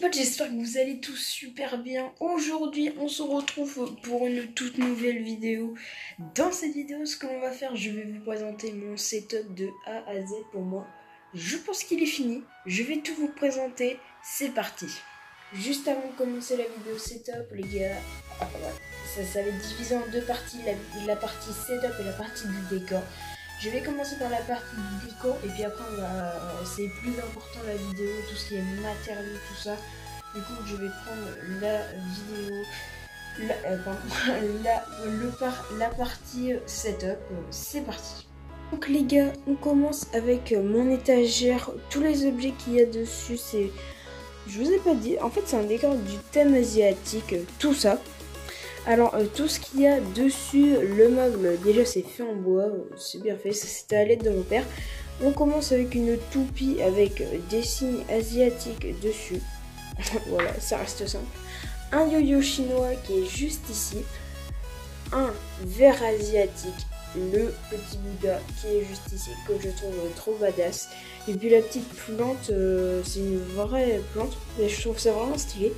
potes, j'espère que vous allez tous super bien. Aujourd'hui, on se retrouve pour une toute nouvelle vidéo. Dans cette vidéo, ce que l'on va faire, je vais vous présenter mon setup de A à Z pour moi. Je pense qu'il est fini. Je vais tout vous présenter. C'est parti. Juste avant de commencer la vidéo setup, les gars, ça va être divisé en deux parties, la partie setup et la partie du décor. Je vais commencer par la partie du décor et puis après c'est plus important la vidéo, tout ce qui est matériaux, tout ça. Du coup je vais prendre la vidéo, la partie setup, c'est parti. Donc les gars, on commence avec mon étagère, tous les objets qu'il y a dessus, c'est, je vous ai pas dit, en fait c'est un décor du thème asiatique, tout ça. Alors tout ce qu'il y a dessus, le meuble, déjà c'est fait en bois, c'est bien fait, ça c'était à l'aide de mon père. On commence avec une toupie avec des signes asiatiques dessus. Voilà, ça reste simple. Un yo-yo chinois qui est juste ici. Un verre asiatique, le petit Bouddha qui est juste ici, que je trouve trop badass. Et puis la petite plante, c'est une vraie plante, et je trouve ça vraiment stylé.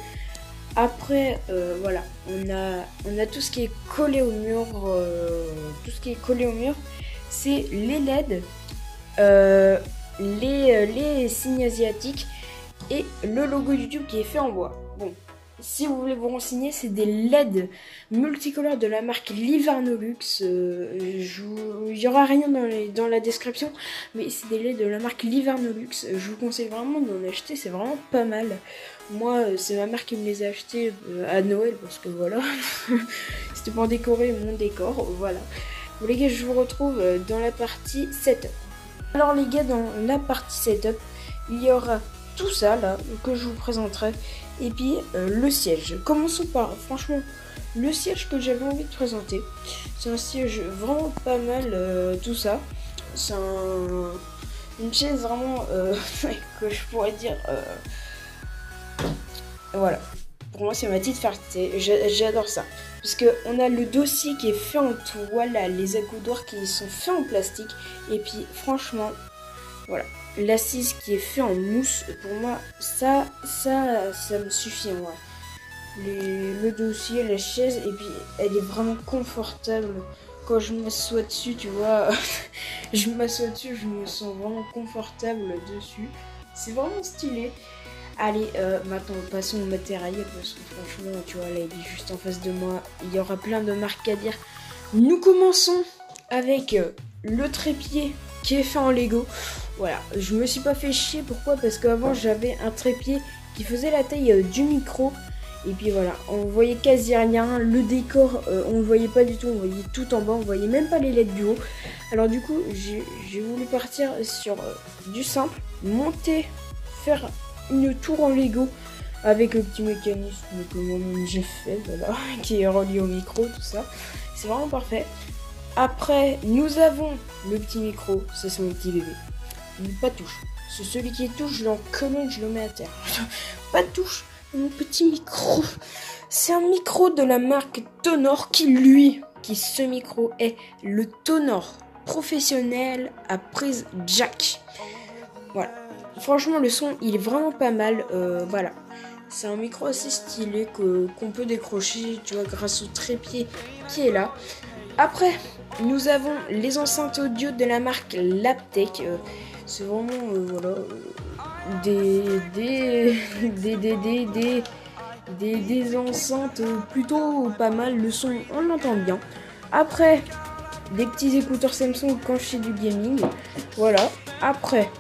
Après, voilà, on a tout ce qui est collé au mur. C'est les LED, les signes asiatiques et le logo YouTube qui est fait en bois. Bon, si vous voulez vous renseigner, c'est des LED multicolores de la marque Livarnolux. Il y aura rien dans la description, mais c'est des LED de la marque Livarnolux. Je vous conseille vraiment d'en acheter, c'est vraiment pas mal. Moi, c'est ma mère qui me les a achetés à Noël parce que voilà, c'était pour décorer mon décor, voilà. Bon les gars, je vous retrouve dans la partie setup. Alors les gars, dans la partie setup, il y aura tout ça là que je vous présenterai. Et puis le siège. Commençons par, franchement, le siège que j'avais envie de présenter. C'est un siège vraiment pas mal, tout ça. C'est une chaise vraiment que je pourrais dire... Voilà, pour moi c'est ma petite fierté, j'adore ça. Parce qu'on a le dossier qui est fait en toile, les accoudoirs qui sont faits en plastique. Et puis franchement, voilà, l'assise qui est fait en mousse, pour moi ça me suffit moi. Le dossier, la chaise, et puis elle est vraiment confortable. Quand je m'assois dessus, tu vois, je m'assois dessus, je me sens vraiment confortable dessus. C'est vraiment stylé. Allez, maintenant passons au matériel parce que franchement, tu vois, là il est juste en face de moi. Il y aura plein de marques à dire. Nous commençons avec le trépied qui est fait en Lego. Voilà, je me suis pas fait chier. Pourquoi? Parce qu'avant j'avais un trépied qui faisait la taille du micro. Et puis voilà, on voyait quasi rien. Le décor, on ne voyait pas du tout. On voyait tout en bas, on voyait même pas les LED du haut. Alors du coup, j'ai voulu partir sur du simple, monter, faire une tour en Lego avec le petit mécanisme que moi-même j'ai fait, voilà, qui est relié au micro, tout ça. C'est vraiment parfait. Après, nous avons le petit micro, ça c'est mon petit bébé. Pas de touche. C'est celui qui est touche, je l'encolle, je le mets à terre. Pas de touche, mon petit micro. C'est un micro de la marque Tonor ce micro est le Tonor professionnel à prise jack. Voilà. Franchement, le son, il est vraiment pas mal. Voilà. C'est un micro assez stylé qu'on peut décrocher, tu vois, grâce au trépied qui est là. Après, nous avons les enceintes audio de la marque Laptec. C'est vraiment, voilà, des enceintes plutôt pas mal. Le son, on l'entend bien. Après, des petits écouteurs Samsung quand je fais du gaming. Voilà. Après,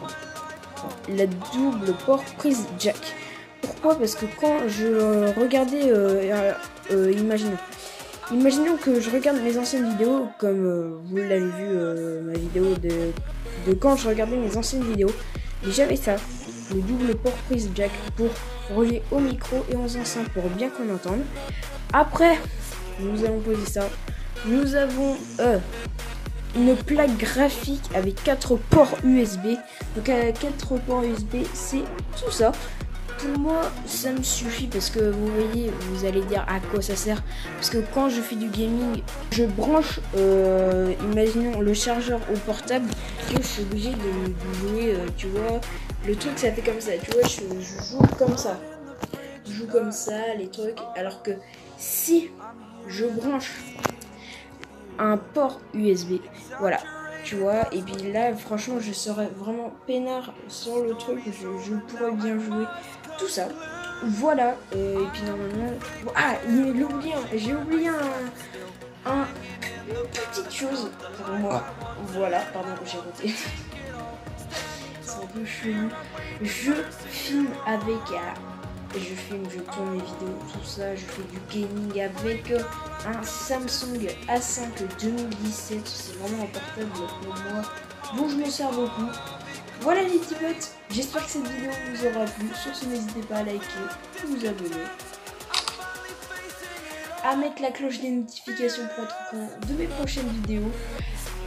la double port prise jack. Pourquoi? Parce que quand je regardais, imaginons que je regarde mes anciennes vidéos, comme vous l'avez vu, ma vidéo de quand je regardais mes anciennes vidéos, et j'avais ça, le double port prise jack pour relier au micro et aux enceintes pour bien qu'on entende. Après, nous allons poser ça. Nous avons une plaque graphique avec 4 ports USB. Donc à 4 ports USB, c'est tout ça. Pour moi, ça me suffit parce que vous voyez, vous allez dire à quoi ça sert. Parce que quand je fais du gaming, je branche, imaginons le chargeur au portable et je suis obligé de jouer, tu vois. Le truc, ça fait comme ça, tu vois, je joue comme ça. joue comme ça, les trucs. Alors que si je branche un port USB, voilà, tu vois, et puis là, franchement, je serais vraiment peinard sur le truc, je pourrais bien jouer, tout ça. Voilà, et puis normalement... Ah, j'ai oublié une petite chose pour moi. Voilà, pardon, j'ai roté. C'est un peu chelou. Je filme avec... je tourne mes vidéos, tout ça, je fais du gaming avec un Samsung A5 2017. C'est vraiment un portable pour moi dont je me sers beaucoup. Voilà les petits potes, j'espère que cette vidéo vous aura plu. Sur ce, n'hésitez pas à liker, vous abonner, à mettre la cloche des notifications pour être au courant de mes prochaines vidéos,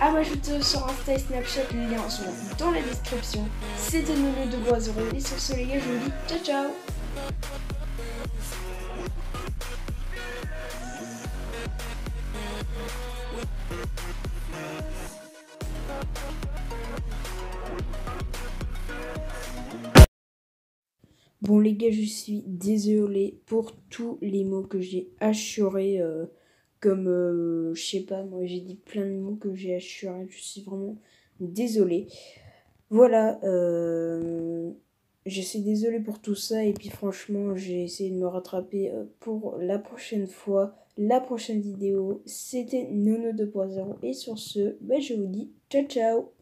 à m'ajouter sur Insta et Snapchat, les liens sont dans la description. C'était Nono de Boisereau et sur ce les gars, je vous dis ciao ciao. Bon les gars, je suis désolée pour tous les mots que j'ai assurés, comme, je sais pas, moi j'ai dit plein de mots que j'ai assurés, je suis vraiment désolée. Voilà, je suis désolée pour tout ça et puis franchement, j'ai essayé de me rattraper pour la prochaine fois, la prochaine vidéo. C'était Nono 2.0 et sur ce, je vous dis ciao ciao.